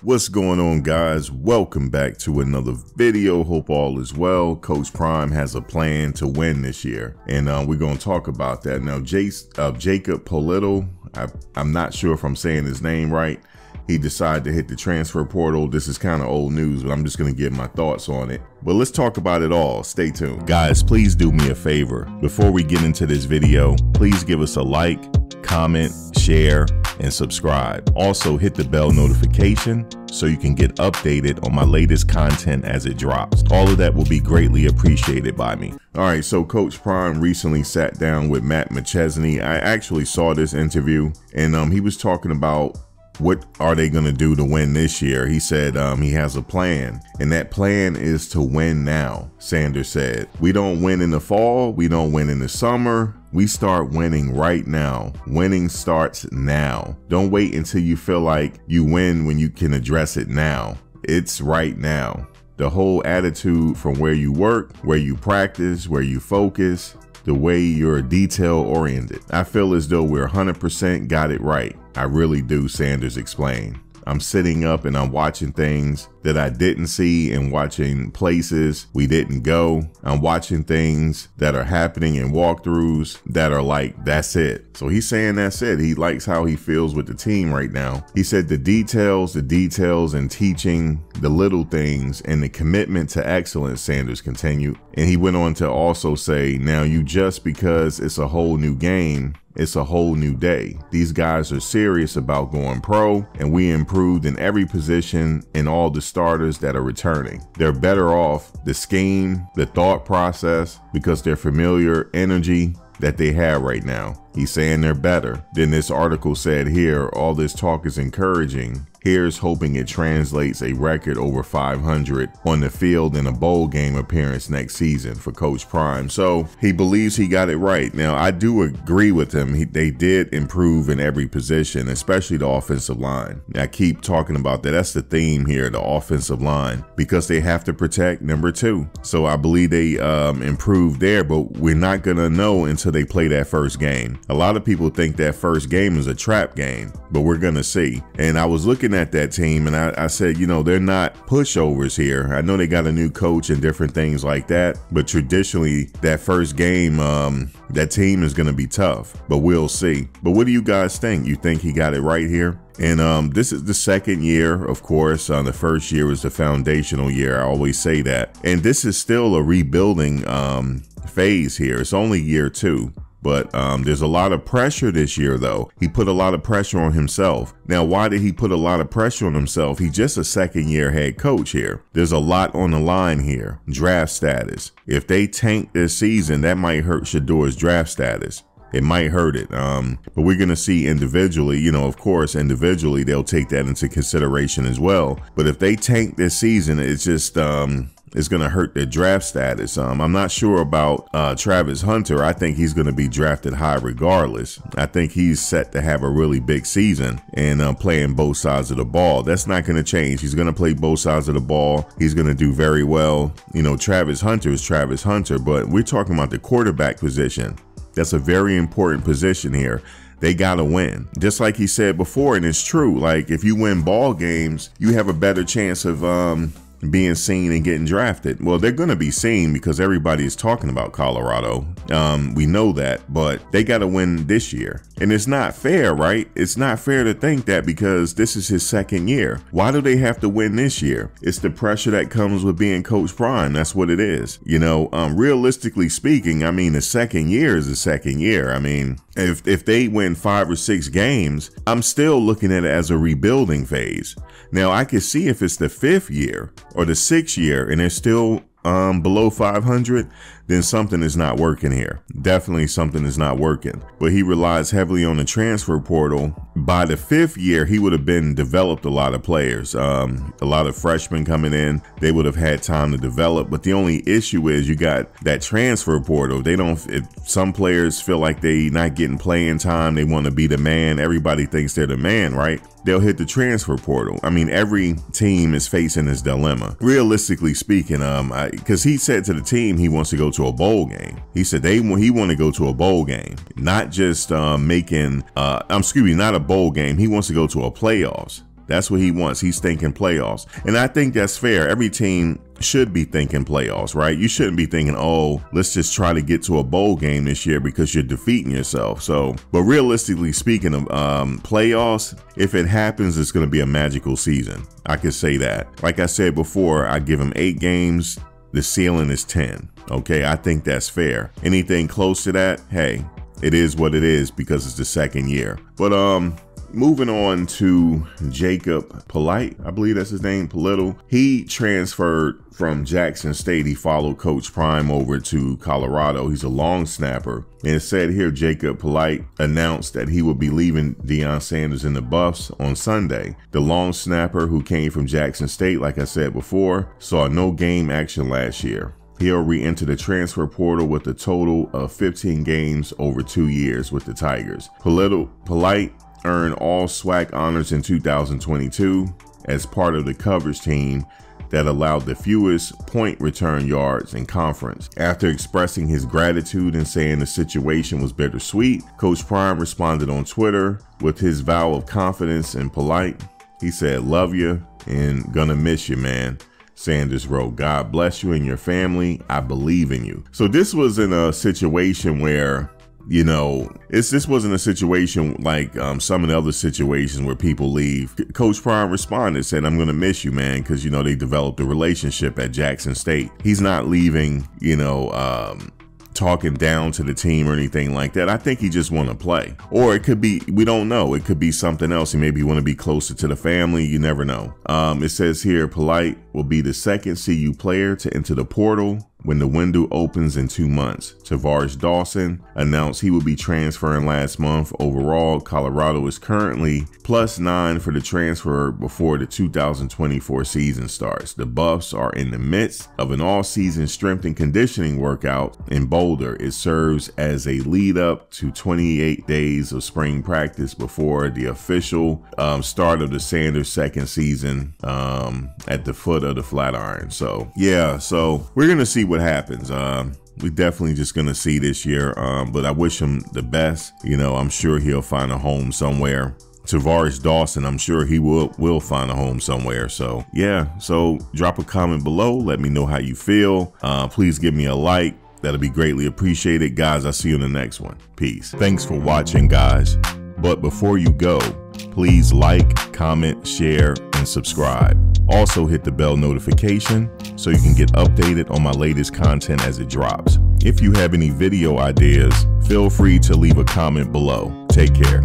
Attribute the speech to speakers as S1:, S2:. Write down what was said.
S1: What's going on, guys? Welcome back to another video. Hope all is well. Coach Prime has a plan to win this year, and we're going to talk about that. Now, Jacob Politte, I'm not sure if I'm saying his name right. He decided to hit the transfer portal. This is kind of old news, but I'm just going to give my thoughts on it. But let's talk about it all. Stay tuned. Guys, please do me a favor. Before we get into this video, please give us a like, comment, share, and subscribe. Also, hit the bell notification so you can get updated on my latest content as it drops. All of that will be greatly appreciated by me. All right, so Coach Prime recently sat down with Matt McChesney. I actually saw this interview, and he was talking about what are they going to do to win this year. He said he has a plan, and that plan is to win now. Sanders said, we don't win in the fall, we don't win in the summer, we start winning right now. Winning starts now. Don't wait until you feel like you win when you can address it now. It's right now. The whole attitude from where you work, where you practice, where you focus, the way you're detail oriented. I feel as though we're 100% got it right. I really do, Sanders explained. I'm sitting up and I'm watching things that I didn't see and watching places we didn't go. I'm watching things that are happening in walkthroughs that are like, that's it. So he's saying that's it. He likes how he feels with the team right now. He said the details and teaching the little things and the commitment to excellence, Sanders continued. And he went on to also say, now just because it's a whole new game, it's a whole new day. These guys are serious about going pro, and we improved in every position and all the starters that are returning. They're better off the scheme, the thought process, because they're familiar energy that they have right now. He's saying they're better. Then this article said here, all this talk is encouraging. Here's hoping it translates a record over 500 on the field in a bowl game appearance next season for Coach Prime. So he believes he got it right. Now, I do agree with him. They did improve in every position, especially the offensive line. I keep talking about that. That's the theme here, the offensive line, because they have to protect number 2. So I believe they improved there, but we're not going to know until they play that first game. A lot of people think that first game is a trap game, but we're going to see. And I was looking at that team and I said, they're not pushovers here. I know they got a new coach and different things like that, but traditionally that first game, that team is going to be tough, but we'll see. But what do you guys think? You think he got it right here? And this is the second year, of course. The first year was the foundational year. I always say that. And this is still a rebuilding phase here. It's only year 2. But there's a lot of pressure this year, though. He put a lot of pressure on himself. Now, why did he put a lot of pressure on himself? He's just a second-year head coach here. There's a lot on the line here. Draft status. If they tank this season, that might hurt Shadour's draft status. It might hurt it. But we're going to see individually, of course, individually, they'll take that into consideration as well. But if they tank this season, it's just it's going to hurt their draft status. I'm not sure about Travis Hunter. I think he's going to be drafted high regardless. I think he's set to have a really big season and playing both sides of the ball. That's not going to change. He's going to play both sides of the ball. He's going to do very well. Travis Hunter is Travis Hunter, but we're talking about the quarterback position. That's a very important position here. They got to win. Just like he said before, and it's true, like if you win ball games, you have a better chance of being seen and getting drafted. Well, they're going to be seen because everybody is talking about Colorado. We know that, but they got to win this year. And it's not fair, right? It's not fair to think that because this is his second year. Why do they have to win this year? It's the pressure that comes with being Coach Prime. That's what it is. Realistically speaking, the second year is the second year. If they win 5 or 6 games, I'm still looking at it as a rebuilding phase. Now, I can see if it's the 5th year or the 6th year and they're still below 500, then something is not working here. Definitely something is not working. But he relies heavily on the transfer portal. By the 5th year, he would have been developed a lot of players. A lot of freshmen coming in, they would have had time to develop. But the only issue is you got that transfer portal. Some players feel like they not getting playing time. They want to be the man. Everybody thinks they're the man, right? They'll hit the transfer portal. Every team is facing this dilemma. Realistically speaking, because he said to the team he wants to go to a bowl game. He said he want to go to a bowl game, not just not a bowl game. He wants to go to a playoffs. That's what he wants. He's thinking playoffs. And I think that's fair. Every team should be thinking playoffs, right? You shouldn't be thinking, oh, let's just try to get to a bowl game this year because you're defeating yourself. So, but realistically speaking of playoffs, if it happens, it's going to be a magical season. I could say that. Like I said before, I give him 8 games. The ceiling is 10. Okay, I think that's fair. Anything close to that, hey, it is what it is because it's the second year. But moving on to Jacob Politte, I believe that's his name, Politte. He transferred from Jackson State. He followed Coach Prime over to Colorado. He's a long snapper. And it said here, Jacob Politte announced that he would be leaving Deion Sanders in the Buffs on Sunday. The long snapper, who came from Jackson State, like I said before, saw no game action last year. He'll re-enter the transfer portal with a total of 15 games over 2 years with the Tigers. Politte earned all SWAC honors in 2022 as part of the coverage team that allowed the fewest point return yards in conference. After expressing his gratitude and saying the situation was bittersweet, Coach Prime responded on Twitter with his vow of confidence in Politte. He said, "Love you and gonna miss you, man." Sanders wrote, "God bless you and your family. I believe in you." So this was in a situation where, you know, this wasn't a situation like some of the other situations where people leave. Coach Prime responded, said, "I'm going to miss you, man," because, you know, they developed a relationship at Jackson State. He's not leaving, you know, talking down to the team or anything like that. I think he just want to play. Or it could be, we don't know, it could be something else. He maybe want to be closer to the family. You never know. It says here, Politte will be the second CU player to enter the portal when the window opens in 2 months. Tavares Dawson announced he will be transferring last month. Overall, Colorado is currently +9 for the transfer before the 2024 season starts. The Buffs are in the midst of an all-season strength and conditioning workout in Boulder. It serves as a lead up to 28 days of spring practice before the official start of the Sanders second season at the foot of the Flatiron. So yeah, so we're gonna see what happens. We definitely just gonna see this year, but I wish him the best. You know, I'm sure he'll find a home somewhere. Tavares Dawson, I'm sure he will find a home somewhere. So yeah, so drop a comment below, let me know how you feel. Please give me a like, that'll be greatly appreciated. Guys, I'll see you in the next one. Peace. Thanks for watching, guys. But before you go, please like, comment, share, and subscribe. Also hit the bell notification so you can get updated on my latest content as it drops. If you have any video ideas, feel free to leave a comment below. Take care.